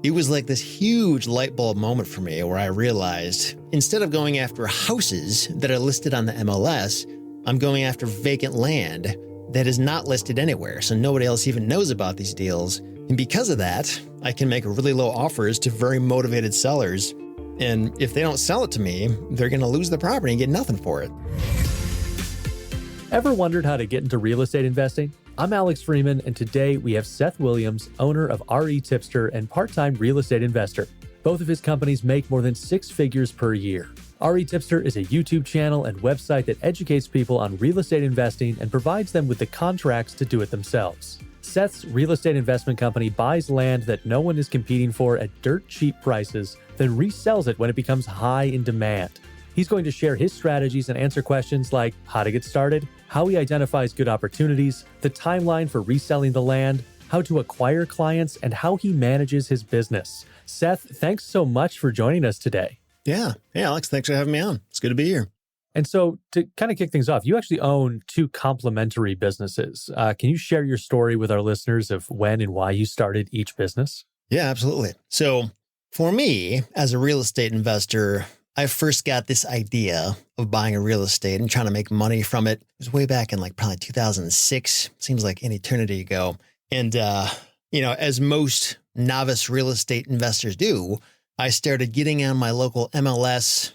It was like this huge light bulb moment for me where I realized instead of going after houses that are listed on the MLS, I'm going after vacant land that is not listed anywhere. So nobody else even knows about these deals. And because of that, I can make really low offers to very motivated sellers. And if they don't sell it to me, they're going to lose the property and get nothing for it. Ever wondered how to get into real estate investing? I'm Alex Freeman, and today we have Seth Williams, owner of RE Tipster and part-time real estate investor. Both of his companies make more than 6 figures per year. RE Tipster is a YouTube channel and website that educates people on real estate investing and provides them with the contracts to do it themselves. Seth's real estate investment company buys land that no one is competing for at dirt cheap prices, then resells it when it becomes high in demand. He's going to share his strategies and answer questions like how to get started, how he identifies good opportunities, the timeline for reselling the land, how to acquire clients, and how he manages his business. Seth, thanks so much for joining us today. Yeah. Hey, Alex, thanks for having me on. It's good to be here. And so to kind of kick things off, you actually own 2 complementary businesses. Can you share your story with our listeners of when and why you started each business? Yeah, absolutely. So for me, as a real estate investor, I first got this idea of buying a real estate and trying to make money from it. It was way back in probably 2006. Seems like an eternity ago. And, as most novice real estate investors do, I started getting on my local MLS,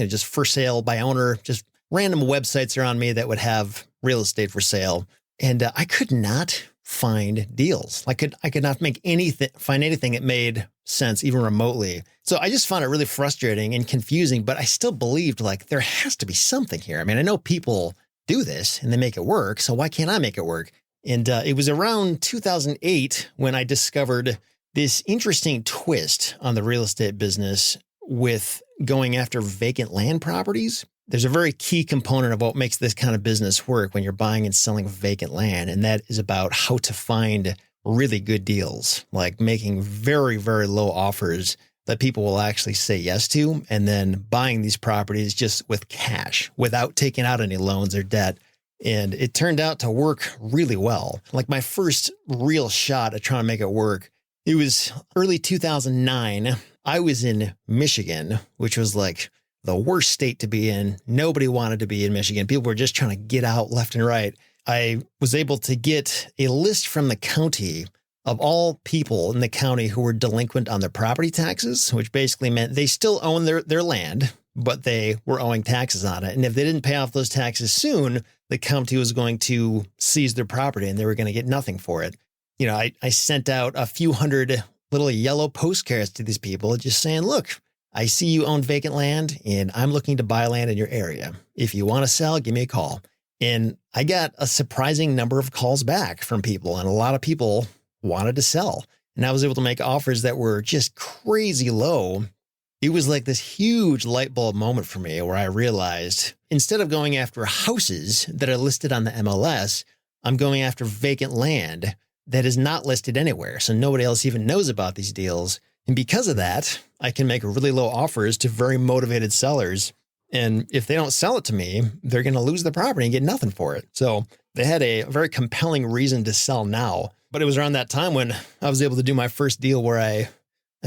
just for sale by owner, just random websites around me that would have real estate for sale. And I could not find deals. I could not find anything that made sense, even remotely. So I just found it really frustrating and confusing, but I still believed there has to be something here. I mean, I know people do this and they make it work. So why can't I make it work? And it was around 2008 when I discovered this interesting twist on the real estate business with going after vacant land properties. There's a very key component of what makes this kind of business work when you're buying and selling vacant land, and that is about how to find really good deals, like making very, very low offers that people will actually say yes to, and then buying these properties just with cash without taking out any loans or debt. And it turned out to work really well. Like my first real shot at trying to make it work, it was early 2009. I was in Michigan, which was the worst state to be in. Nobody wanted to be in Michigan. People were just trying to get out left and right. I was able to get a list from the county of all people in the county who were delinquent on their property taxes, which basically meant they still own their land, but they were owing taxes on it. And if they didn't pay off those taxes soon, the county was going to seize their property and they were going to get nothing for it. I sent out a few hundred little yellow postcards to these people just saying, look, I see you own vacant land and I'm looking to buy land in your area. If you want to sell, give me a call. And I got a surprising number of calls back from people, and a lot of people wanted to sell. And I was able to make offers that were just crazy low. It was like this huge light bulb moment for me where I realized instead of going after houses that are listed on the MLS, I'm going after vacant land that is not listed anywhere. So nobody else even knows about these deals. And because of that, I can make really low offers to very motivated sellers. And if they don't sell it to me, they're going to lose the property and get nothing for it. So they had a very compelling reason to sell now. But it was around that time when I was able to do my first deal where I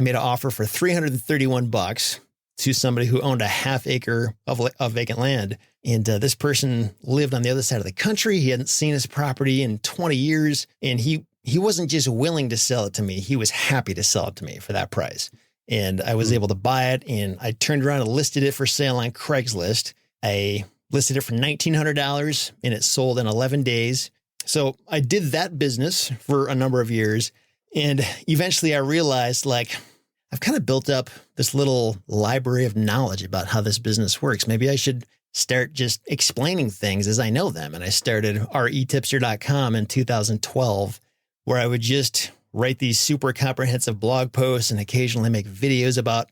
made an offer for $331 to somebody who owned a half acre of vacant land. And this person lived on the other side of the country. He hadn't seen his property in 20 years. And he wasn't just willing to sell it to me. He was happy to sell it to me for that price. And I was able to buy it. And I turned around and listed it for sale on Craigslist. I listed it for $1,900 and it sold in 11 days. So I did that business for a number of years. And eventually I realized I've kind of built up this little library of knowledge about how this business works. Maybe I should start just explaining things as I know them. And I started retipster.com in 2012, where I would just write these super comprehensive blog posts and occasionally make videos about,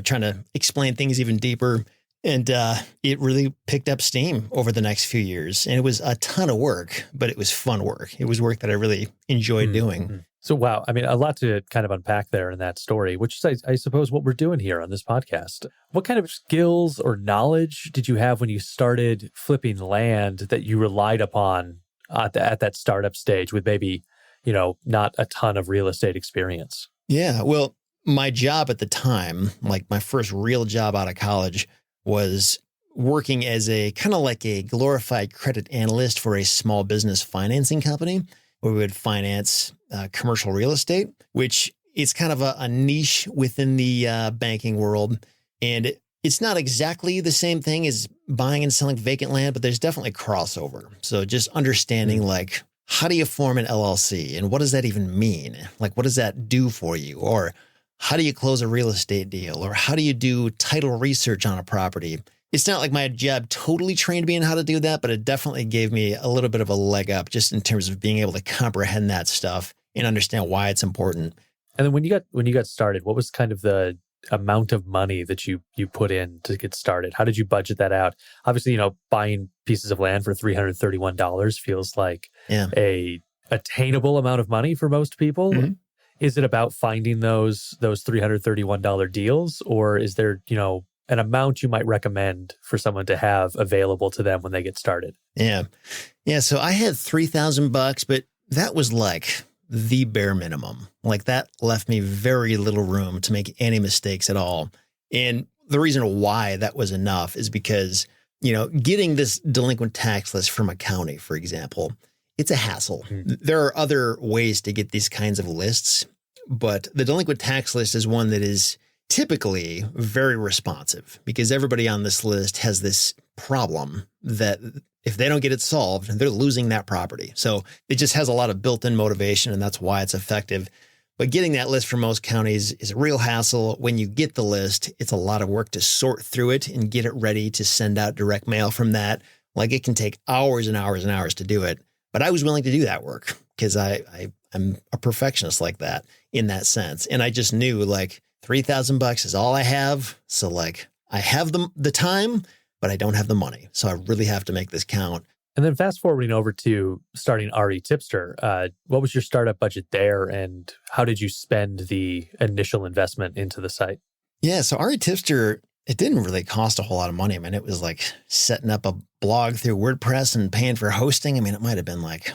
trying to explain things even deeper. And it really picked up steam over the next few years. And it was a ton of work, but it was fun work. It was work that I really enjoyed doing. So, wow. I mean, a lot to kind of unpack there in that story, which is, I suppose, what we're doing here on this podcast. What kind of skills or knowledge did you have when you started flipping land that you relied upon at that startup stage with maybe, not a ton of real estate experience? Yeah. Well, my job at the time, like my first real job out of college, was working as a kind of like a glorified credit analyst for a small business financing company where we would finance commercial real estate, which is kind of a niche within the banking world. And it's not exactly the same thing as buying and selling vacant land, but there's definitely crossover. So just understanding like, how do you form an LLC and what does that even mean? Like, what does that do for you? Or how do you close a real estate deal? Or how do you do title research on a property? It's not like my job totally trained me in how to do that, but it definitely gave me a little bit of a leg up just in terms of being able to comprehend that stuff and understand why it's important. And then when you got started, what was kind of the amount of money that you put in to get started? How did you budget that out? Obviously, buying pieces of land for $331 feels like a attainable amount of money for most people. Mm-hmm. Is it about finding those $331 deals, or is there, an amount you might recommend for someone to have available to them when they get started? Yeah. So I had $3,000, but that was like the bare minimum. Like that left me very little room to make any mistakes at all. And the reason why that was enough is because, getting this delinquent tax list from a county, for example, it's a hassle. Mm-hmm. There are other ways to get these kinds of lists, but the delinquent tax list is one that is typically very responsive because everybody on this list has this problem that if they don't get it solved, they're losing that property. So it just has a lot of built-in motivation, and that's why it's effective. But getting that list from most counties is a real hassle. When you get the list, it's a lot of work to sort through it and get it ready to send out direct mail from that. Like it can take hours and hours and hours to do it. But I was willing to do that work because I'm a perfectionist like that in that sense. And I just knew like $3,000 is all I have. So like I have the time, but I don't have the money. So I really have to make this count. And then fast forwarding over to starting RE Tipster, what was your startup budget there and how did you spend the initial investment into the site? Yeah, so RE Tipster, it didn't really cost a whole lot of money. I mean, it was like setting up a blog through WordPress and paying for hosting. I mean, it might have been like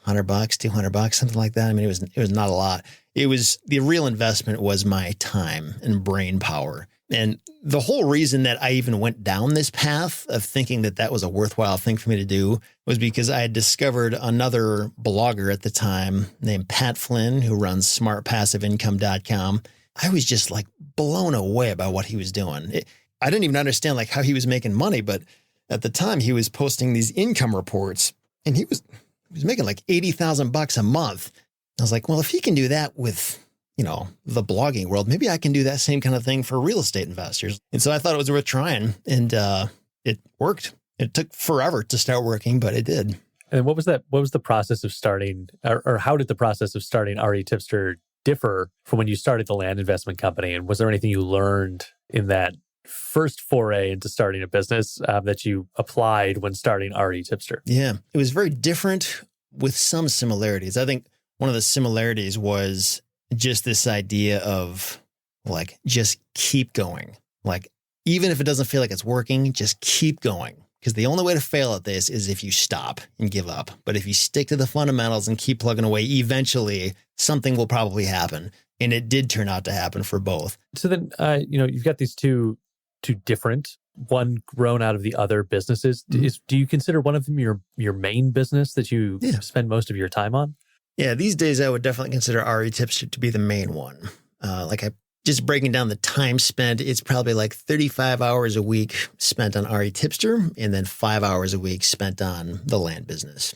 $100, $200, something like that. I mean, it was not a lot. The real investment was my time and brain power. And the whole reason that I even went down this path of thinking that was a worthwhile thing for me to do was because I had discovered another blogger at the time named Pat Flynn, who runs smartpassiveincome.com. I was just like blown away by what he was doing. I didn't even understand like how he was making money, but at the time he was posting these income reports and he was making like $80,000 a month. I was like, well, if he can do that with the blogging world, maybe I can do that same kind of thing for real estate investors. And so I thought it was worth trying, and it worked. It took forever to start working, but it did. And what was the process of starting, or how did the process of starting RE Tipster differ from when you started the land investment company? And was there anything you learned in that first foray into starting a business that you applied when starting RE Tipster? Yeah, it was very different with some similarities. I think one of the similarities was just this idea of like, just keep going. Like, even if it doesn't feel like it's working, just keep going. Because the only way to fail at this is if you stop and give up. But if you stick to the fundamentals and keep plugging away, eventually something will probably happen. And it did turn out to happen for both. So then, you've got these two different, one grown out of the other businesses. Mm-hmm. Do you consider one of them your main business that you spend most of your time on? Yeah, these days I would definitely consider RE Tipster to be the main one. Just breaking down the time spent, it's probably like 35 hours a week spent on RE Tipster and then 5 hours a week spent on the land business.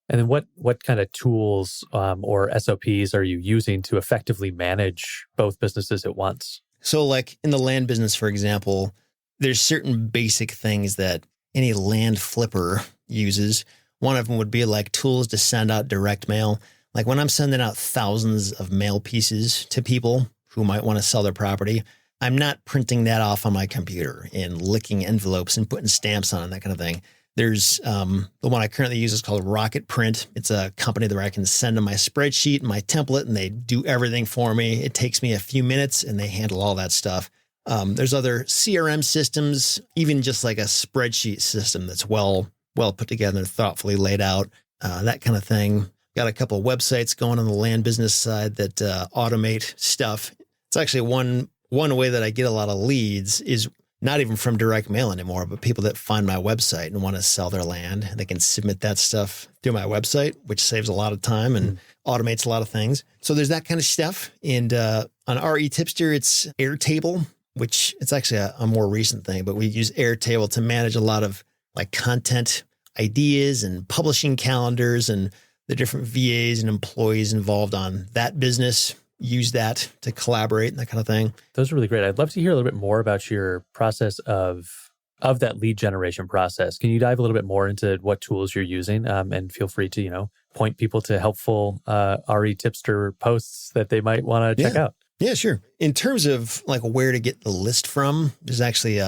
And then what kind of tools or SOPs are you using to effectively manage both businesses at once? So like in the land business, for example, there's certain basic things that any land flipper uses. One of them would be like tools to send out direct mail. Like when I'm sending out thousands of mail pieces to people who might want to sell their property, I'm not printing that off on my computer and licking envelopes and putting stamps on and that kind of thing. There's the one I currently use is called Rocket Print. It's a company that I can send them my spreadsheet and my template, and they do everything for me. It takes me a few minutes, and they handle all that stuff. There's other CRM systems, even just like a spreadsheet system that's well put together and thoughtfully laid out, that kind of thing. Got a couple of websites going on the land business side that automate stuff. It's actually one way that I get a lot of leads is not even from direct mail anymore, but people that find my website and want to sell their land. They can submit that stuff through my website, which saves a lot of time and automates a lot of things. So there's that kind of stuff. And on RE Tipster, it's Airtable, which it's actually a more recent thing, but we use Airtable to manage a lot of like content ideas and publishing calendars, and the different VAs and employees involved on that business use that to collaborate and that kind of thing. Those are really great. I'd love to hear a little bit more about your process of that lead generation process. Can you dive a little bit more into what tools you're using? And feel free to, point people to helpful RE Tipster posts that they might want to check out. Yeah, sure. In terms of like where to get the list from, there's actually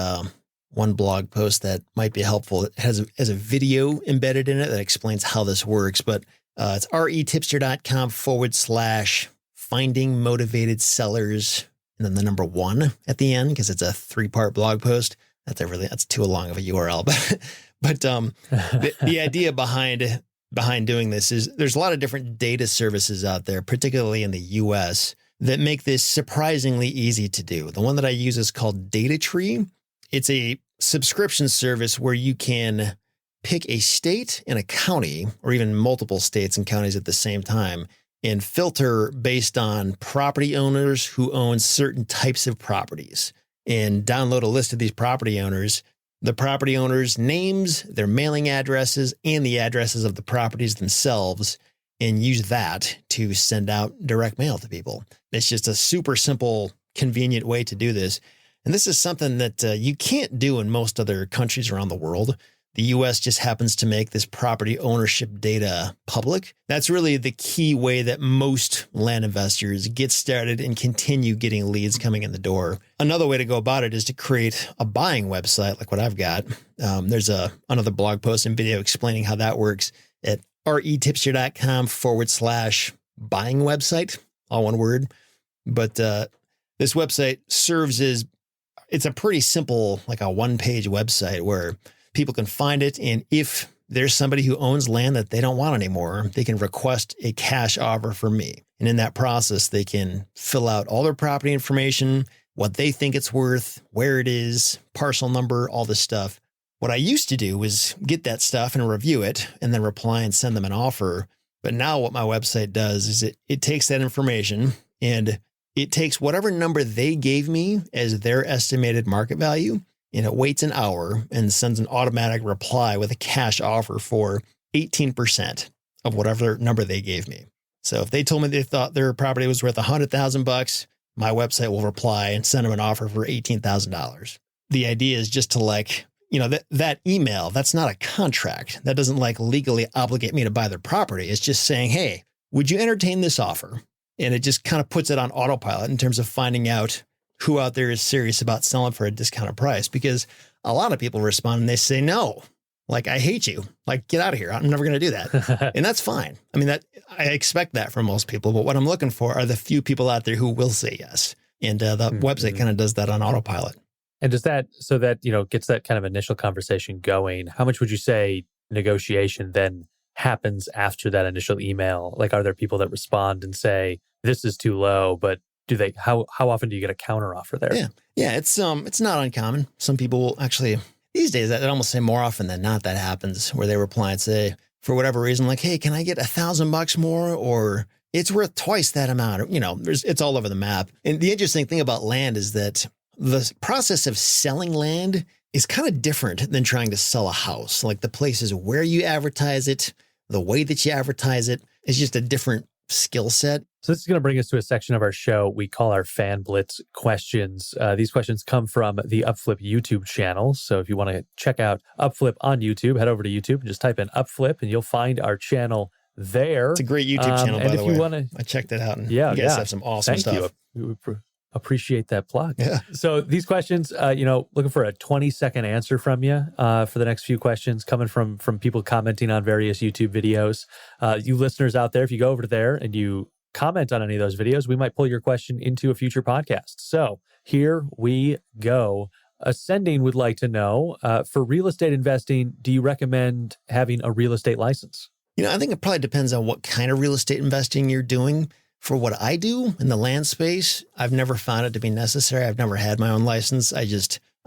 one blog post that might be helpful. It has a video embedded in it that explains how this works, but it's retipster.com/finding motivated sellers, and then the number 1 at the end, because it's a 3-part blog post. That's too long of a URL, but the idea behind doing this is there's a lot of different data services out there, particularly in the US, that make this surprisingly easy to do. The one that I use is called DataTree. It's a subscription service where you can pick a state and a county, or even multiple states and counties at the same time, and filter based on property owners who own certain types of properties, and download a list of these property owners, the property owners' names, their mailing addresses, and the addresses of the properties themselves, and use that to send out direct mail to people. It's just a super simple, convenient way to do this. And this is something that you can't do in most other countries around the world. The US just happens to make this property ownership data public. That's really the key way that most land investors get started and continue getting leads coming in the door. Another way to go about it is to create a buying website like what I've got. There's another blog post and video explaining how that works at retipster.com/buying website, all one word. But this website serves as, it's a pretty simple, like a one-page website where people can find it. And if there's somebody who owns land that they don't want anymore, they can request a cash offer from me. And in that process, they can fill out all their property information, what they think it's worth, where it is, parcel number, all this stuff. What I used to do was get that stuff and review it and then reply and send them an offer. But now what my website does is it takes that information and it takes whatever number they gave me as their estimated market value, and it waits an hour and sends an automatic reply with a cash offer for 18% of whatever number they gave me. So if they told me they thought their property was worth $100,000, my website will reply and send them an offer for $18,000. The idea is just to that email, that's not a contract. That doesn't legally obligate me to buy their property. It's just saying, hey, would you entertain this offer? And it just kind of puts it on autopilot in terms of finding out who out there is serious about selling for a discounted price, because a lot of people respond and they say, no, I hate you, get out of here. I'm never going to do that. And that's fine. I mean, I expect that from most people, but what I'm looking for are the few people out there who will say yes. And the website kind of does that on autopilot. And does that, so that, gets that kind of initial conversation going, how much would you say negotiation then happens after that initial email? Are there people that respond and say, this is too low, but how often do you get a counter offer there? Yeah. It's not uncommon. Some people will actually, these days, I'd almost say more often than not that happens, where they reply and say, for whatever reason, hey, can I get $1,000 more? Or it's worth twice that amount. It's all over the map. And the interesting thing about land is that the process of selling land is kind of different than trying to sell a house. The places where you advertise it, the way that you advertise it is just a different skill set. So this is going to bring us to a section of our show we call our Fan Blitz questions. These questions come from the UpFlip YouTube channel. So if you want to check out UpFlip on YouTube, head over to YouTube and just type in UpFlip and you'll find our channel there. It's a great YouTube channel, by the way. I checked it out and you guys have some awesome stuff. We appreciate that plug. Yeah. So these questions, looking for a 20-second answer from you for the next few questions coming from people commenting on various YouTube videos. You listeners out there, if you go over there and you comment on any of those videos, we might pull your question into a future podcast. So here we go. Ascending would like to know, for real estate investing, do you recommend having a real estate license? I think it probably depends on what kind of real estate investing you're doing. For what I do in the land space, I've never found it to be necessary. I've never had my own license. I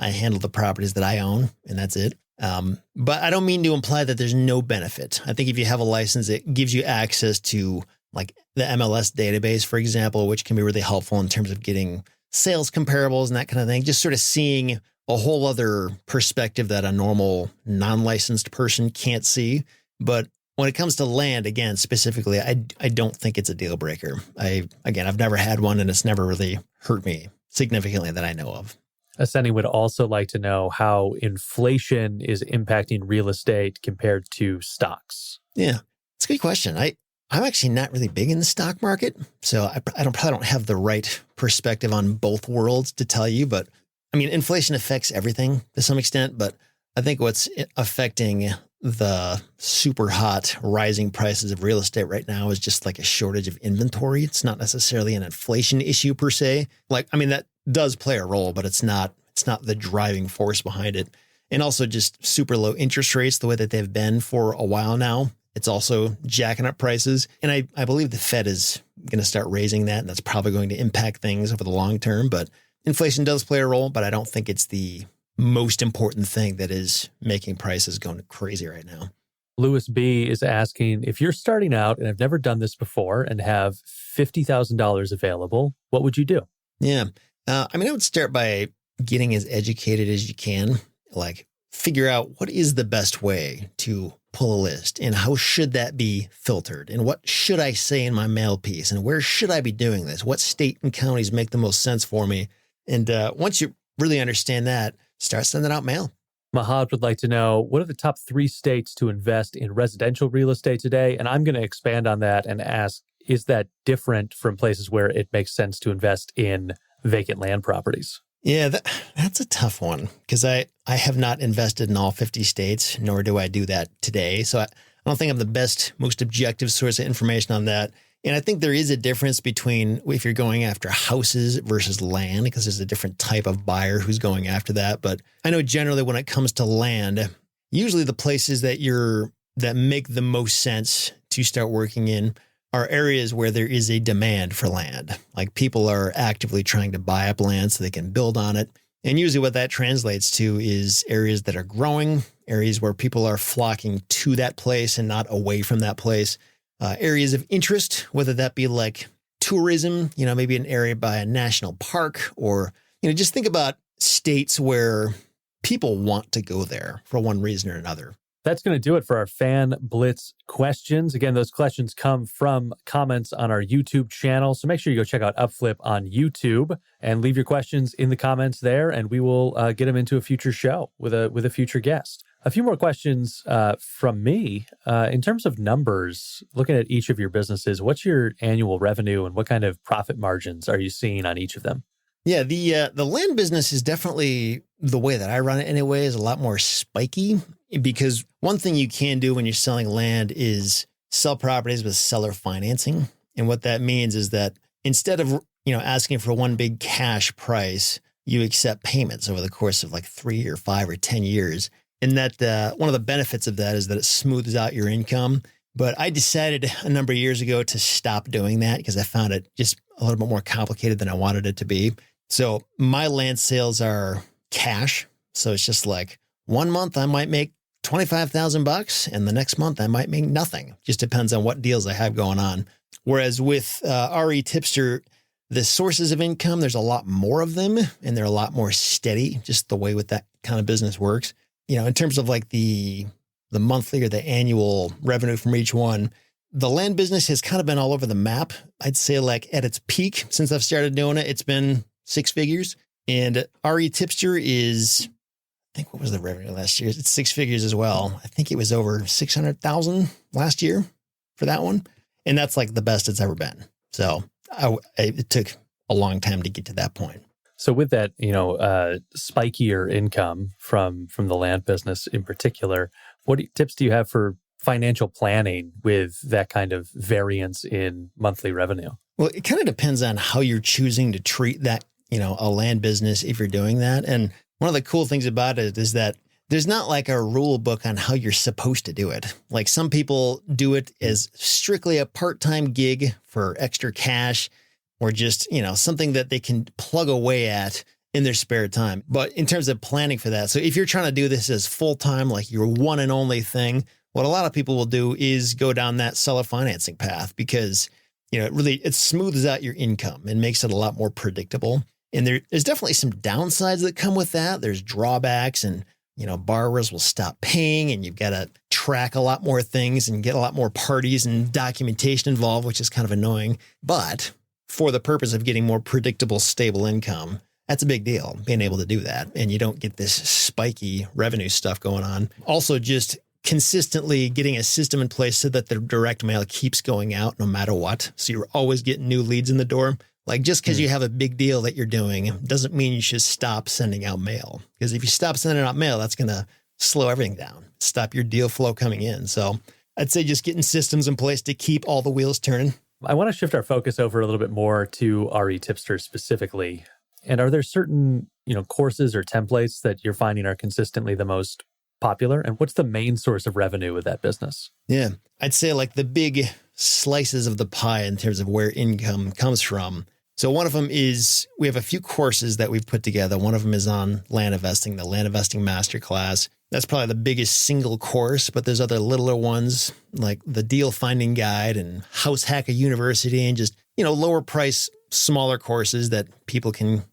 handle the properties that I own, and that's it. But I don't mean to imply that there's no benefit. I think if you have a license, it gives you access to like the MLS database, for example, which can be really helpful in terms of getting sales comparables and that kind of thing. Just sort of seeing a whole other perspective that a normal non-licensed person can't see. But when it comes to land, again, specifically, I don't think it's a deal breaker. I've never had one, and it's never really hurt me significantly that I know of. Ascending would also like to know how inflation is impacting real estate compared to stocks. Yeah, it's a good question. I'm actually not really big in the stock market, so I probably don't have the right perspective on both worlds to tell you. But I mean, inflation affects everything to some extent, but I think what's affecting the super hot rising prices of real estate right now is just like a shortage of inventory. It's not necessarily an inflation issue per se. That does play a role, but it's not the driving force behind it. And also just super low interest rates, the way that they've been for a while now. It's also jacking up prices. And I believe the Fed is going to start raising that, and that's probably going to impact things over the long term. But inflation does play a role, but I don't think it's the most important thing that is making prices going crazy right now. Lewis B is asking, if you're starting out and have never done this before and have $50,000 available, what would you do? Yeah. I would start by getting as educated as you can, like figure out what is the best way to pull a list and how should that be filtered and what should I say in my mail piece and where should I be doing this? What state and counties make the most sense for me? And once you really understand that, start sending out mail. Mahad would like to know, what are the top 3 states to invest in residential real estate today? And I'm going to expand on that and ask, is that different from places where it makes sense to invest in vacant land properties? Yeah, that's a tough one because I have not invested in all 50 states, nor do I do that today. So I don't think I'm the best, most objective source of information on that. And I think there is a difference between if you're going after houses versus land, because there's a different type of buyer who's going after that. But I know generally when it comes to land, usually the places that make the most sense to start working in are areas where there is a demand for land. Like people are actively trying to buy up land so they can build on it. And usually what that translates to is areas that are growing, areas where people are flocking to that place and not away from that place. Areas of interest, whether that be like tourism, maybe an area by a national park, or, just think about states where people want to go there for one reason or another. That's going to do it for our Fan Blitz questions. Again, those questions come from comments on our YouTube channel. So make sure you go check out UpFlip on YouTube and leave your questions in the comments there, and we will get them into a future show with a future guest. A few more questions from me. In terms of numbers, looking at each of your businesses, what's your annual revenue and what kind of profit margins are you seeing on each of them? Yeah, the land business is definitely, the way that I run it anyway, is a lot more spiky, because one thing you can do when you're selling land is sell properties with seller financing. And what that means is that instead of, asking for one big cash price, you accept payments over the course of like 3 or 5 or 10 years. And that one of the benefits of that is that it smooths out your income. But I decided a number of years ago to stop doing that because I found it just a little bit more complicated than I wanted it to be. So my land sales are cash. So it's just like 1 month I might make $25,000 and the next month I might make nothing. Just depends on what deals I have going on. Whereas with RE Tipster, the sources of income, there's a lot more of them and they're a lot more steady, just the way with that kind of business works. In terms of like the monthly or the annual revenue from each one, the land business has kind of been all over the map. I'd say like at its peak, since I've started doing it, it's been 6 figures. And RE Tipster is, I think, what was the revenue last year? It's 6 figures as well. I think it was over 600,000 last year for that one. And that's like the best it's ever been. So it took a long time to get to that point. So with that, spikier income from the land business in particular, what tips do you have for financial planning with that kind of variance in monthly revenue? Well, it kind of depends on how you're choosing to treat that, a land business if you're doing that. And one of the cool things about it is that there's not like a rule book on how you're supposed to do it. Like some people do it as strictly a part-time gig for extra cash or just, something that they can plug away at in their spare time. But in terms of planning for that, so if you're trying to do this as full-time, like your one and only thing, what a lot of people will do is go down that seller financing path because, it smooths out your income and makes it a lot more predictable. And there's definitely some downsides that come with that. There's drawbacks and, borrowers will stop paying and you've got to track a lot more things and get a lot more parties and documentation involved, which is kind of annoying. But for the purpose of getting more predictable, stable income, that's a big deal, being able to do that. And you don't get this spiky revenue stuff going on. Also, just consistently getting a system in place so that the direct mail keeps going out no matter what. So you're always getting new leads in the door. Like just because you have a big deal that you're doing doesn't mean you should stop sending out mail. Because if you stop sending out mail, that's going to slow everything down, stop your deal flow coming in. So I'd say just getting systems in place to keep all the wheels turning. I want to shift our focus over a little bit more to RE Tipster specifically. And are there certain, courses or templates that you're finding are consistently the most popular? And what's the main source of revenue with that business? Yeah, I'd say like the big slices of the pie in terms of where income comes from. So one of them is, we have a few courses that we've put together. One of them is on land investing, the land investing masterclass. That's probably the biggest single course, but there's other littler ones like the deal finding guide and House Hacker University and just, lower price, smaller courses that people can,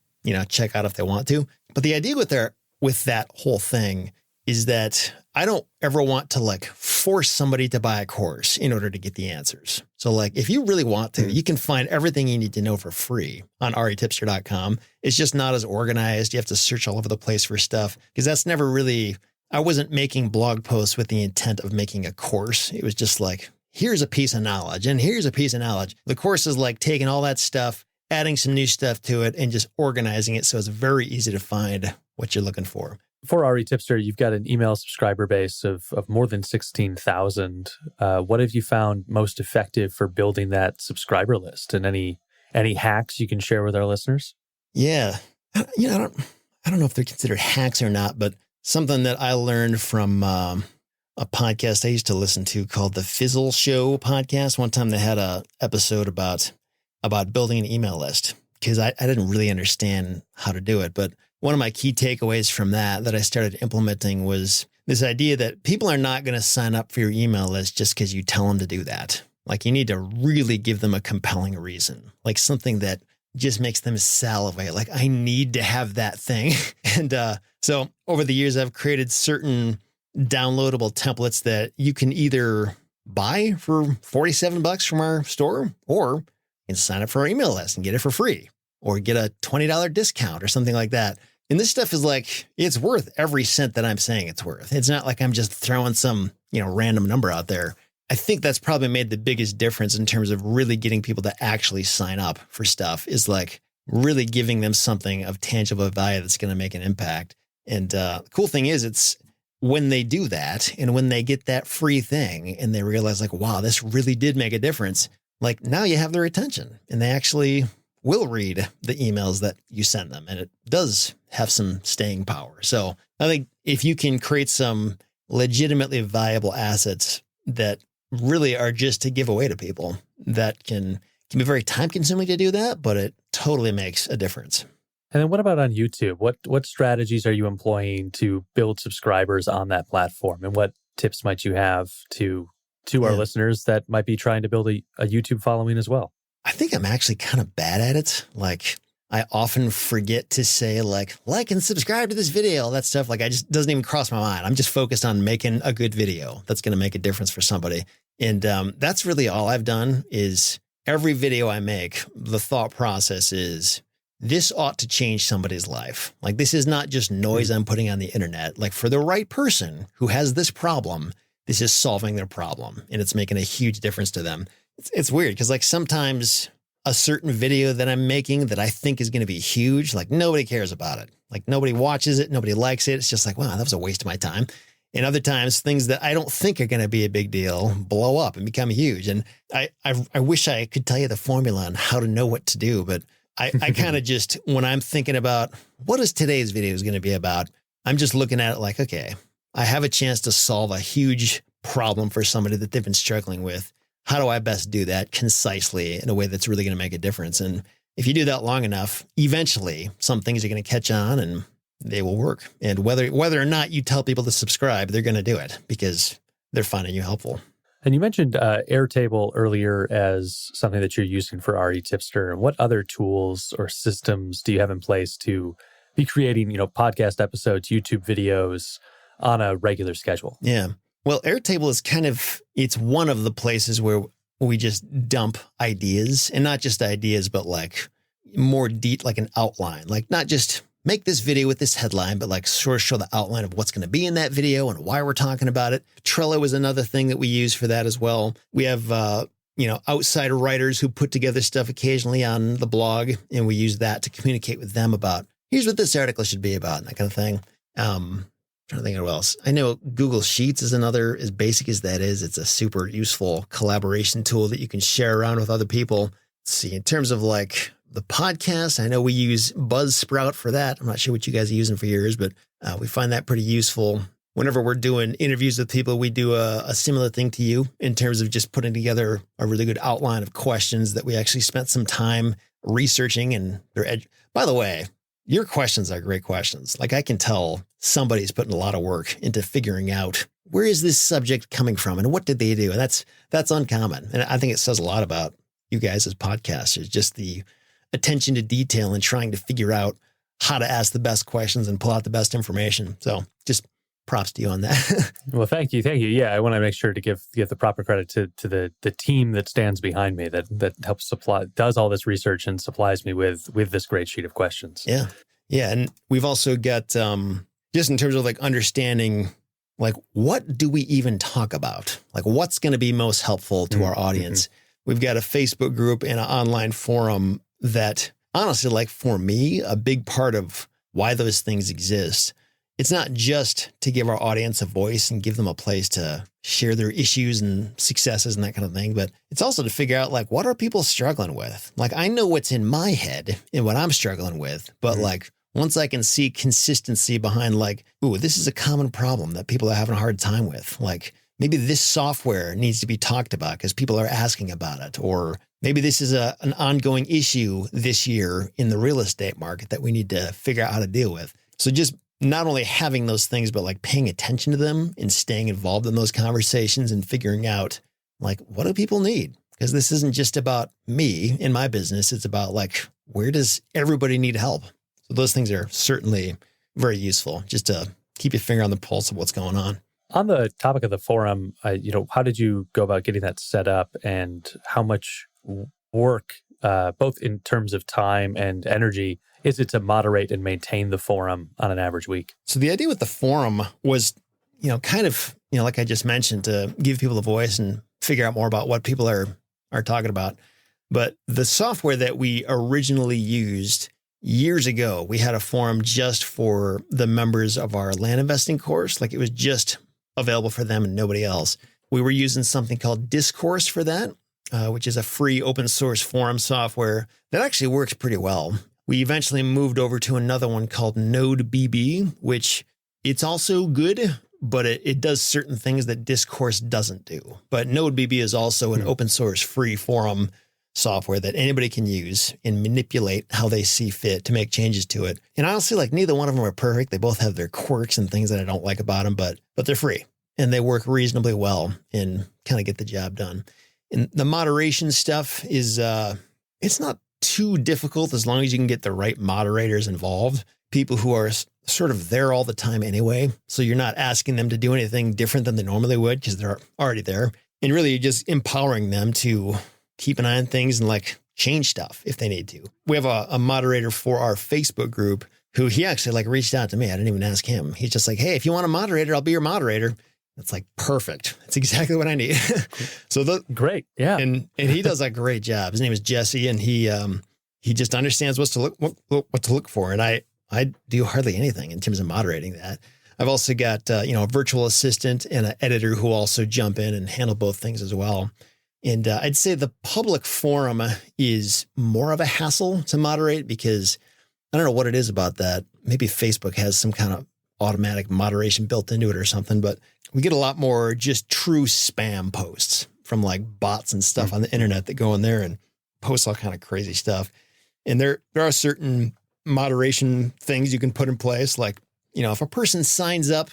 check out if they want to. But the idea with that whole thing is that I don't ever want to force somebody to buy a course in order to get the answers. So if you really want to, you can find everything you need to know for free on retipster.com. It's just not as organized. You have to search all over the place for stuff because that's never really, I wasn't making blog posts with the intent of making a course. It was just here's a piece of knowledge and here's a piece of knowledge. The course is taking all that stuff, adding some new stuff to it and just organizing it so it's very easy to find what you're looking for. For RE Tipster, you've got an email subscriber base of more than 16,000. What have you found most effective for building that subscriber list? And any hacks you can share with our listeners? Yeah. I don't know if they're considered hacks or not, but something that I learned from a podcast I used to listen to called the Fizzle Show podcast. One time they had a episode about building an email list because I didn't really understand how to do it, but one of my key takeaways from that I started implementing was this idea that people are not going to sign up for your email list just because you tell them to do that. You need to really give them a compelling reason, something that just makes them salivate. I need to have that thing. And so over the years, I've created certain downloadable templates that you can either buy for $47 from our store, or you can sign up for our email list and get it for free, or get a $20 discount or something like that. And this stuff is it's worth every cent that I'm saying it's worth. It's not like I'm just throwing some, random number out there. I think that's probably made the biggest difference in terms of really getting people to actually sign up for stuff is really giving them something of tangible value that's going to make an impact. And the cool thing is it's when they do that and when they get that free thing and they realize wow, this really did make a difference. Now you have their attention and they actually will read the emails that you send them. And it does have some staying power. So I think if you can create some legitimately valuable assets that really are just to give away to people, that can be very time consuming to do that, but it totally makes a difference. And then what about on YouTube? What strategies are you employing to build subscribers on that platform? And what tips might you have to our listeners that might be trying to build a YouTube following as well? I think I'm actually kind of bad at it. I often forget to say like and subscribe to this video, that stuff. I just doesn't even cross my mind. I'm just focused on making a good video that's going to make a difference for somebody. And that's really all I've done is every video I make, the thought process is this ought to change somebody's life. This is not just noise I'm putting on the internet. For the right person who has this problem, this is solving their problem and it's making a huge difference to them. It's weird because sometimes a certain video that I'm making that I think is going to be huge, nobody cares about it. Nobody watches it. Nobody likes it. It's just wow, that was a waste of my time. And other times things that I don't think are going to be a big deal blow up and become huge. And I wish I could tell you the formula on how to know what to do, but I kind of just, when I'm thinking about what is today's video is going to be about, I'm just looking at it okay, I have a chance to solve a huge problem for somebody that they've been struggling with. How do I best do that concisely in a way that's really going to make a difference? And if you do that long enough, eventually some things are going to catch on and they will work. And whether or not you tell people to subscribe, they're going to do it because they're finding you helpful. And you mentioned Airtable earlier as something that you're using for RE Tipster. What other tools or systems do you have in place to be creating, podcast episodes, YouTube videos on a regular schedule? Yeah. Well, Airtable is it's one of the places where we just dump ideas, and not just ideas, but like more deep, like an outline, like not just make this video with this headline, but like sort of show the outline of what's going to be in that video and why we're talking about it. Trello is another thing that we use for that as well. We have, outside writers who put together stuff occasionally on the blog, and we use that to communicate with them about, here's what this article should be about, and that kind of thing. Trying to think of what else. I know Google Sheets is another, as basic as that is. It's a super useful collaboration tool that you can share around with other people. Let's see, in terms of like the podcast, I know we use Buzzsprout for that. I'm not sure what you guys are using for yours, but we find that pretty useful. Whenever we're doing interviews with people, we do a similar thing to you in terms of just putting together a really good outline of questions that we actually spent some time researching. And by the way, your questions are great questions. Like I can tell somebody's putting a lot of work into figuring out where is this subject coming from and what did they do? And that's uncommon. And I think it says a lot about you guys as podcasters, just the attention to detail and trying to figure out how to ask the best questions and pull out the best information. So just props to you on that. Well, thank you. Yeah, I want to make sure to give the proper credit to the team that stands behind me that helps does all this research and supplies me with this great sheet of questions. Yeah. And we've also got, just in terms of like understanding, like what do we even talk about? Like what's going to be most helpful to our audience? We've got a Facebook group and an online forum that honestly, like for me, a big part of why those things exist, it's not just to give our audience a voice and give them a place to share their issues and successes and that kind of thing, but it's also to figure out like, what are people struggling with? Like, I know what's in my head and what I'm struggling with, but like, once I can see consistency behind like, ooh, this is a common problem that people are having a hard time with. Like maybe this software needs to be talked about because people are asking about it. Or maybe this is an ongoing issue this year in the real estate market that we need to figure out how to deal with. So just not only having those things, but like paying attention to them and staying involved in those conversations and figuring out like, what do people need? Because this isn't just about me and my business. It's about like, where does everybody need help? So those things are certainly very useful just to keep your finger on the pulse of what's going on. On the topic of the forum, how did you go about getting that set up and how much work, both in terms of time and energy, is it to moderate and maintain the forum on an average week? So the idea with the forum was, like I just mentioned, to give people a voice and figure out more about what people are talking about. But the software that we originally used years ago, we had a forum just for the members of our land investing course. Like it was just available for them and nobody else. We were using something called Discourse for that, which is a free open source forum software that actually works pretty well. We eventually moved over to another one called NodeBB, which it's also good, but it does certain things that Discourse doesn't do. But NodeBB is also an open source free forum software that anybody can use and manipulate how they see fit to make changes to it. And honestly, like neither one of them are perfect. They both have their quirks and things that I don't like about them, but they're free and they work reasonably well and kind of get the job done. And the moderation stuff is, it's not too difficult as long as you can get the right moderators involved, people who are sort of there all the time anyway. So you're not asking them to do anything different than they normally would because they're already there. And really you're just empowering them to keep an eye on things and like change stuff if they need to. We have a moderator for our Facebook group who he actually like reached out to me. I didn't even ask him. He's just like, hey, if you want a moderator, I'll be your moderator. It's like, perfect. That's exactly what I need. Great. Yeah. And he does a great job. His name is Jesse and he just understands what to look for. And I do hardly anything in terms of moderating that. I've also got, a virtual assistant and an editor who also jump in and handle both things as well. And I'd say the public forum is more of a hassle to moderate because I don't know what it is about that. Maybe Facebook has some kind of automatic moderation built into it or something, but we get a lot more just true spam posts from like bots and stuff on the internet that go in there and post all kind of crazy stuff. And there are certain moderation things you can put in place. Like, if a person signs up,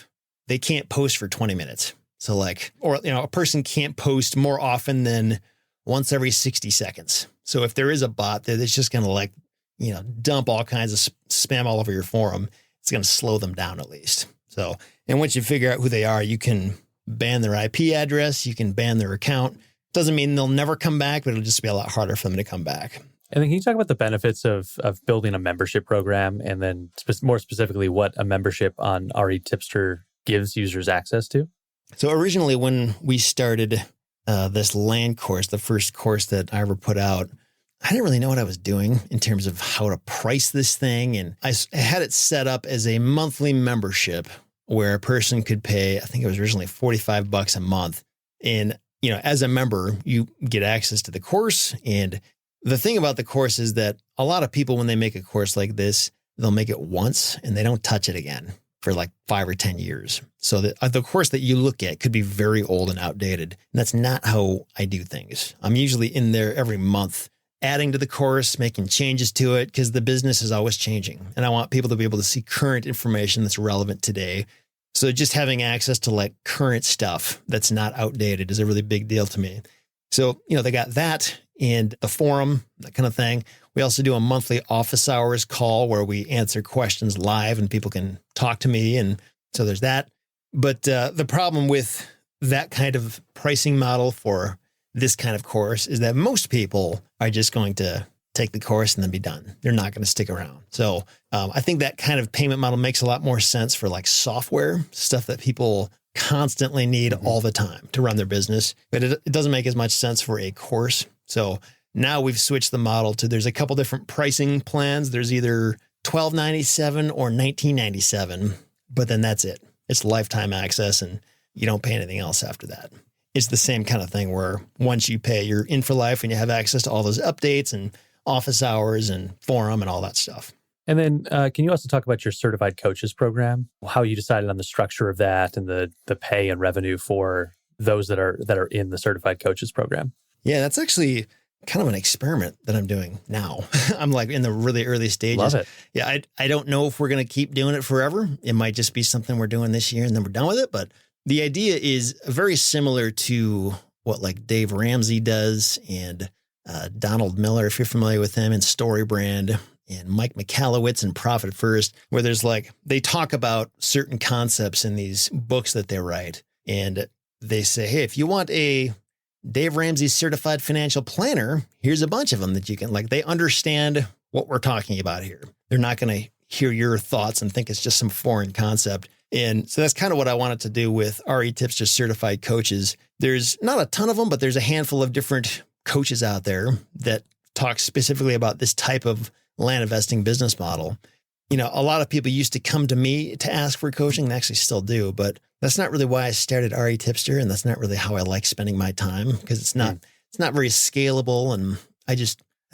they can't post for 20 minutes. So like, or, a person can't post more often than once every 60 seconds. So if there is a bot that's just going to dump all kinds of spam all over your forum, it's going to slow them down at least. So, and once you figure out who they are, you can ban their IP address, you can ban their account. Doesn't mean they'll never come back, but it'll just be a lot harder for them to come back. And then can you talk about the benefits of building a membership program, and then more specifically what a membership on RE Tipster gives users access to? So originally when we started this land course, the first course that I ever put out, I didn't really know what I was doing in terms of how to price this thing. And I had it set up as a monthly membership where a person could pay, I think it was originally $45 a month. And, as a member, you get access to the course. And the thing about the course is that a lot of people, when they make a course like this, they'll make it once and they don't touch it again for like 5 or 10 years. So the course that you look at could be very old and outdated. And that's not how I do things. I'm usually in there every month, adding to the course, making changes to it, because the business is always changing. And I want people to be able to see current information that's relevant today. So just having access to like current stuff that's not outdated is a really big deal to me. So, they got that and the forum, that kind of thing. We also do a monthly office hours call where we answer questions live and people can talk to me. And so there's that. But the problem with that kind of pricing model for this kind of course is that most people are just going to take the course and then be done. They're not going to stick around. So I think that kind of payment model makes a lot more sense for like software, stuff that people constantly need all the time to run their business. But it doesn't make as much sense for a course. So now we've switched the model to, there's a couple different pricing plans. There's either $12.97 or $19.97, but then that's it. It's lifetime access and you don't pay anything else after that. It's the same kind of thing where once you pay, you're in for life and you have access to all those updates and office hours and forum and all that stuff. And then can you also talk about your certified coaches program, how you decided on the structure of that and the pay and revenue for those that are in the certified coaches program? Yeah, that's actually kind of an experiment that I'm doing now. I'm like in the really early stages. Love it. Yeah, I don't know if we're going to keep doing it forever. It might just be something we're doing this year and then we're done with it. But the idea is very similar to what like Dave Ramsey does and Donald Miller, if you're familiar with him, and StoryBrand, and Mike Michalowicz and Profit First, where there's like, they talk about certain concepts in these books that they write. And they say, hey, if you want a Dave Ramsey certified financial planner, here's a bunch of them that you can, like, they understand what we're talking about here. They're not going to hear your thoughts and think it's just some foreign concept. And so that's kind of what I wanted to do with RE Tipster certified coaches. There's not a ton of them, but there's a handful of different coaches out there that talk specifically about this type of land investing business model. A lot of people used to come to me to ask for coaching. They actually still do, but that's not really why I started RE Tipster. And that's not really how I like spending my time, because it's not very scalable. And I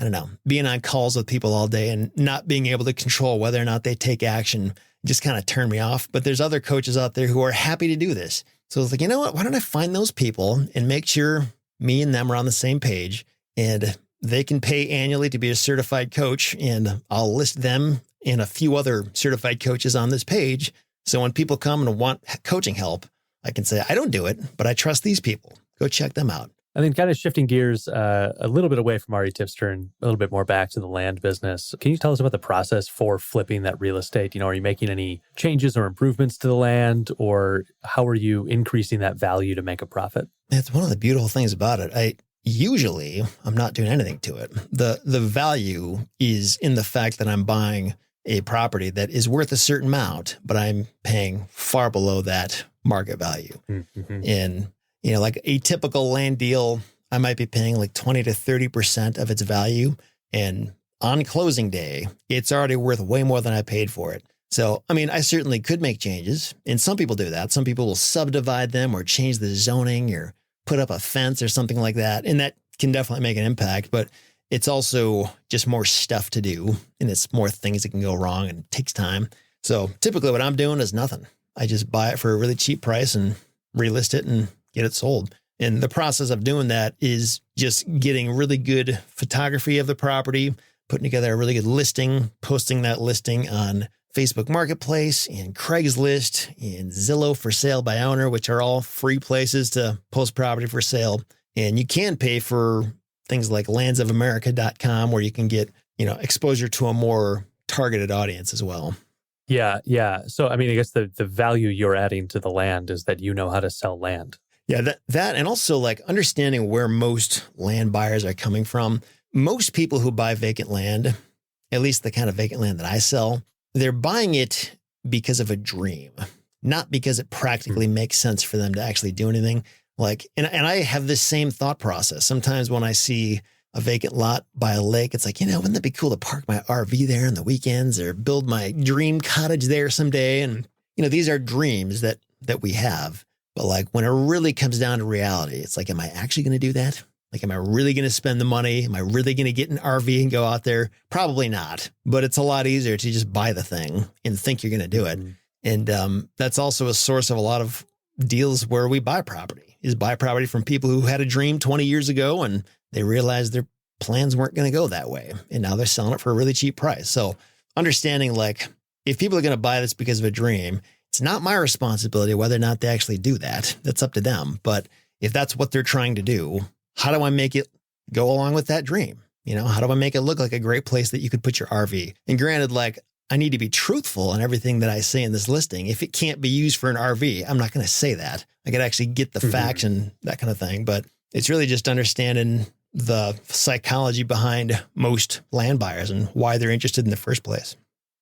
don't know, being on calls with people all day and not being able to control whether or not they take action just kind of turned me off. But there's other coaches out there who are happy to do this. So I was like, you know what, why don't I find those people and make sure me and them are on the same page, and they can pay annually to be a certified coach, and I'll list them and a few other certified coaches on this page. So when people come and want coaching help, I can say, I don't do it, but I trust these people. Go check them out. And then kind of shifting gears a little bit away from RE Tipster and a little bit more back to the land business. Can you tell us about the process for flipping that real estate? Are you making any changes or improvements to the land, or how are you increasing that value to make a profit? It's one of the beautiful things about it. I'm not doing anything to it. The value is in the fact that I'm buying a property that is worth a certain amount, but I'm paying far below that market value. Mm-hmm. And like a typical land deal, I might be paying like 20 to 30% of its value. And on closing day, it's already worth way more than I paid for it. So, I certainly could make changes. And some people do that. Some people will subdivide them or change the zoning or put up a fence or something like that. And that can definitely make an impact. But it's also just more stuff to do. And it's more things that can go wrong and it takes time. So typically what I'm doing is nothing. I just buy it for a really cheap price and relist it and get it sold. And the process of doing that is just getting really good photography of the property, putting together a really good listing, posting that listing on Facebook Marketplace and Craigslist and Zillow for sale by owner, which are all free places to post property for sale. And you can pay for things like landsofamerica.com where you can get, exposure to a more targeted audience as well. Yeah. So, I guess the value you're adding to the land is that you know how to sell land. Yeah, that and also like understanding where most land buyers are coming from. Most people who buy vacant land, at least the kind of vacant land that I sell, they're buying it because of a dream, not because it practically makes sense for them to actually do anything. And I have this same thought process. Sometimes when I see a vacant lot by a lake, it's like, wouldn't that be cool to park my RV there on the weekends or build my dream cottage there someday? And, these are dreams that we have. But like when it really comes down to reality, it's like, am I actually going to do that? Like, am I really going to spend the money? Am I really going to get an RV and go out there? Probably not. But it's a lot easier to just buy the thing and think you're going to do it. And that's also a source of a lot of deals where we buy property from people who had a dream 20 years ago and they realized their plans weren't going to go that way. And now they're selling it for a really cheap price. So understanding like if people are going to buy this because of a dream, it's not my responsibility whether or not they actually do that. That's up to them. But if that's what they're trying to do, how do I make it go along with that dream? How do I make it look like a great place that you could put your RV? And granted, like I need to be truthful in everything that I say in this listing. If it can't be used for an RV, I'm not going to say that. I could actually get the facts and that kind of thing. But it's really just understanding the psychology behind most land buyers and why they're interested in the first place.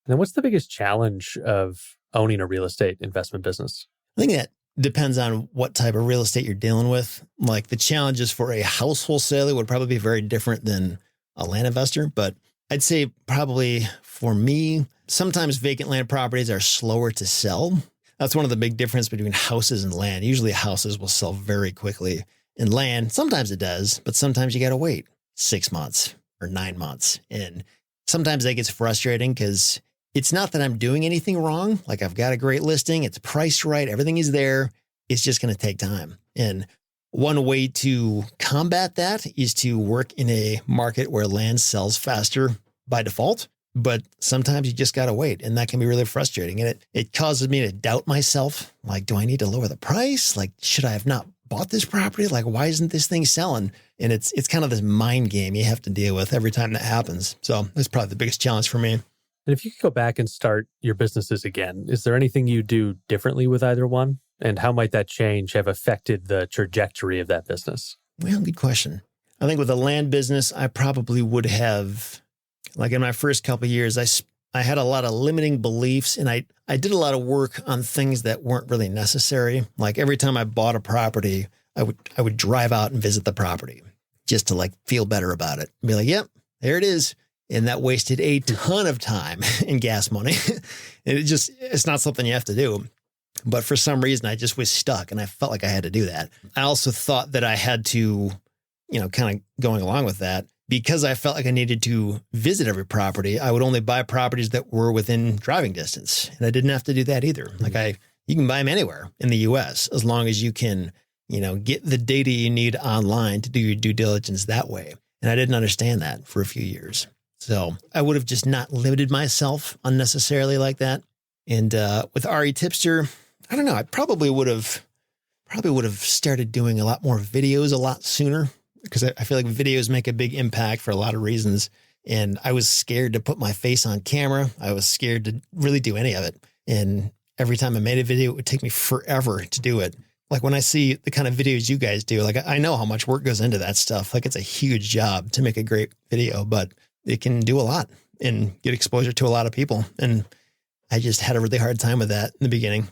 And then what's the biggest challenge of owning a real estate investment business? I think that depends on what type of real estate you're dealing with. Like the challenges for a house wholesaler would probably be very different than a land investor. But I'd say probably for me, sometimes vacant land properties are slower to sell. That's one of the big differences between houses and land. Usually houses will sell very quickly. In land, sometimes it does, but sometimes you got to wait 6 months or 9 months. And sometimes that gets frustrating because it's not that I'm doing anything wrong. Like I've got a great listing. It's priced right. Everything is there. It's just going to take time. And one way to combat that is to work in a market where land sells faster by default. But sometimes you just got to wait. And that can be really frustrating. And it causes me to doubt myself. Like, do I need to lower the price? Like, should I have not bought this property? Like, why isn't this thing selling? And it's kind of this mind game you have to deal with every time that happens. So that's probably the biggest challenge for me. And if you could go back and start your businesses again, is there anything you do differently with either one? And how might that change have affected the trajectory of that business? Well, good question. I think with the land business, I probably would have, like in my first couple of years, I had a lot of limiting beliefs and I did a lot of work on things that weren't really necessary. Like every time I bought a property, I would drive out and visit the property just to like feel better about it. Be like, yep, there it is. And that wasted a ton of time and gas money. And it's not something you have to do. But for some reason, I just was stuck and I felt like I had to do that. I also thought that I had to, kind of going along with that, because I felt like I needed to visit every property, I would only buy properties that were within driving distance. And I didn't have to do that either. Like you can buy them anywhere in the US as long as you can, get the data you need online to do your due diligence that way. And I didn't understand that for a few years. So I would have just not limited myself unnecessarily like that. And with RE Tipster, I don't know, I probably would have started doing a lot more videos a lot sooner because I feel like videos make a big impact for a lot of reasons. And I was scared to put my face on camera. I was scared to really do any of it. And every time I made a video, it would take me forever to do it. Like when I see the kind of videos you guys do, like I know how much work goes into that stuff. Like it's a huge job to make a great video, but it can do a lot and get exposure to a lot of people. And I just had a really hard time with that in the beginning.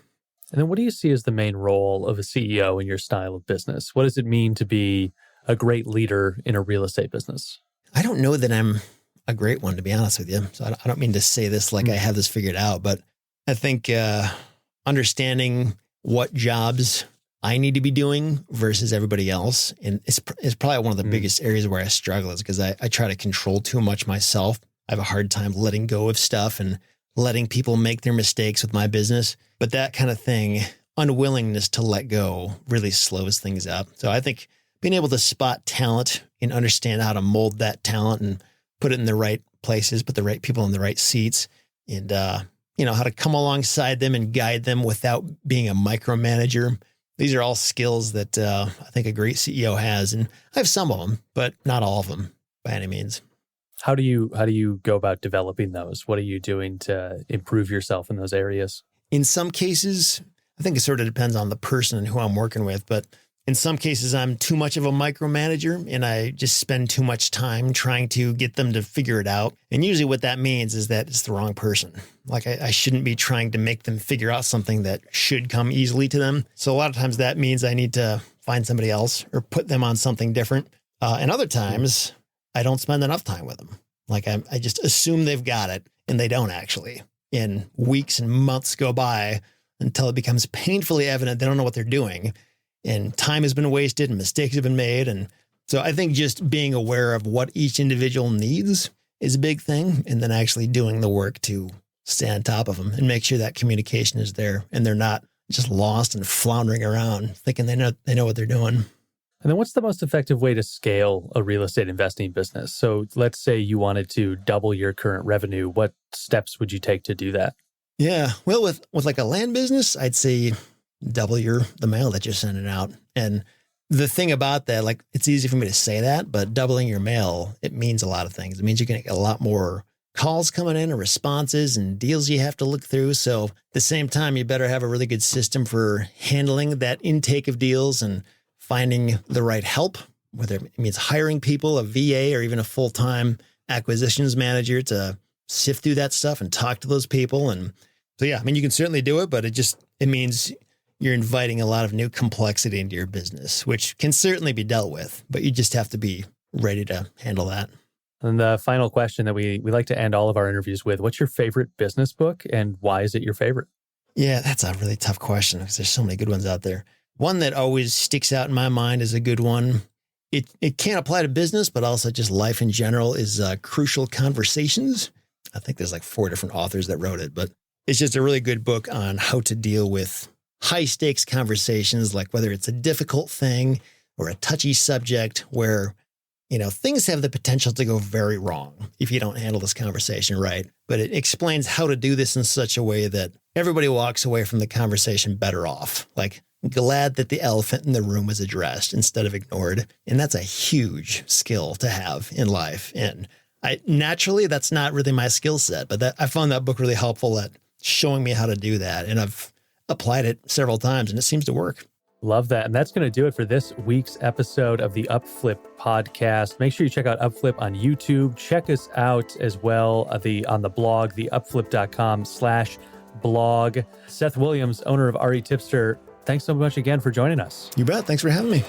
And then what do you see as the main role of a CEO in your style of business? What does it mean to be a great leader in a real estate business? I don't know that I'm a great one, to be honest with you. So I don't mean to say this like I have this figured out, but I think understanding what jobs I need to be doing versus everybody else. And it's probably one of the biggest areas where I struggle is because I try to control too much myself. I have a hard time letting go of stuff and letting people make their mistakes with my business. But that kind of thing, unwillingness to let go, really slows things up. So I think being able to spot talent and understand how to mold that talent and put it in the right places, put the right people in the right seats, and how to come alongside them and guide them without being a micromanager. These are all skills that I think a great CEO has, and I have some of them, but not all of them by any means. How do you go about developing those? What are you doing to improve yourself in those areas? In some cases, I think it sort of depends on the person and who I'm working with, but in some cases, I'm too much of a micromanager and I just spend too much time trying to get them to figure it out. And usually what that means is that it's the wrong person. Like I shouldn't be trying to make them figure out something that should come easily to them. So a lot of times that means I need to find somebody else or put them on something different. And other times I don't spend enough time with them. Like I just assume they've got it and they don't actually. And weeks and months go by until it becomes painfully evident they don't know what they're doing. And time has been wasted and mistakes have been made. And so I think just being aware of what each individual needs is a big thing. And then actually doing the work to stay on top of them and make sure that communication is there and they're not just lost and floundering around thinking they know what they're doing. And then what's the most effective way to scale a real estate investing business? So let's say you wanted to double your current revenue. What steps would you take to do that? Yeah. Well, with like a land business, I'd say double the mail that you're sending out. And the thing about that, like it's easy for me to say that, but doubling your mail, it means a lot of things. It means you're going to get a lot more calls coming in and responses and deals you have to look through. So at the same time, you better have a really good system for handling that intake of deals and finding the right help, whether it means hiring people, a VA, or even a full-time acquisitions manager to sift through that stuff and talk to those people. And so, yeah, I mean, you can certainly do it, but it means you're inviting a lot of new complexity into your business, which can certainly be dealt with, but you just have to be ready to handle that. And the final question that we like to end all of our interviews with, what's your favorite business book and why is it your favorite? Yeah, that's a really tough question because there's so many good ones out there. One that always sticks out in my mind is a good one. It can't apply to business, but also just life in general is Crucial Conversations. I think there's like 4 different authors that wrote it, but it's just a really good book on how to deal with high stakes conversations, like whether it's a difficult thing or a touchy subject where, things have the potential to go very wrong if you don't handle this conversation right. But it explains how to do this in such a way that everybody walks away from the conversation better off, like glad that the elephant in the room was addressed instead of ignored. And that's a huge skill to have in life. And naturally, that's not really my skill set, but I found that book really helpful at showing me how to do that. And I've applied it several times and it seems to work. Love that. And that's going to do it for this week's episode of the UpFlip podcast. Make sure you check out UpFlip on YouTube. Check us out as well on the blog, the upflip.com/blog. Seth Williams, owner of RE Tipster, thanks so much again for joining us. You bet. Thanks for having me.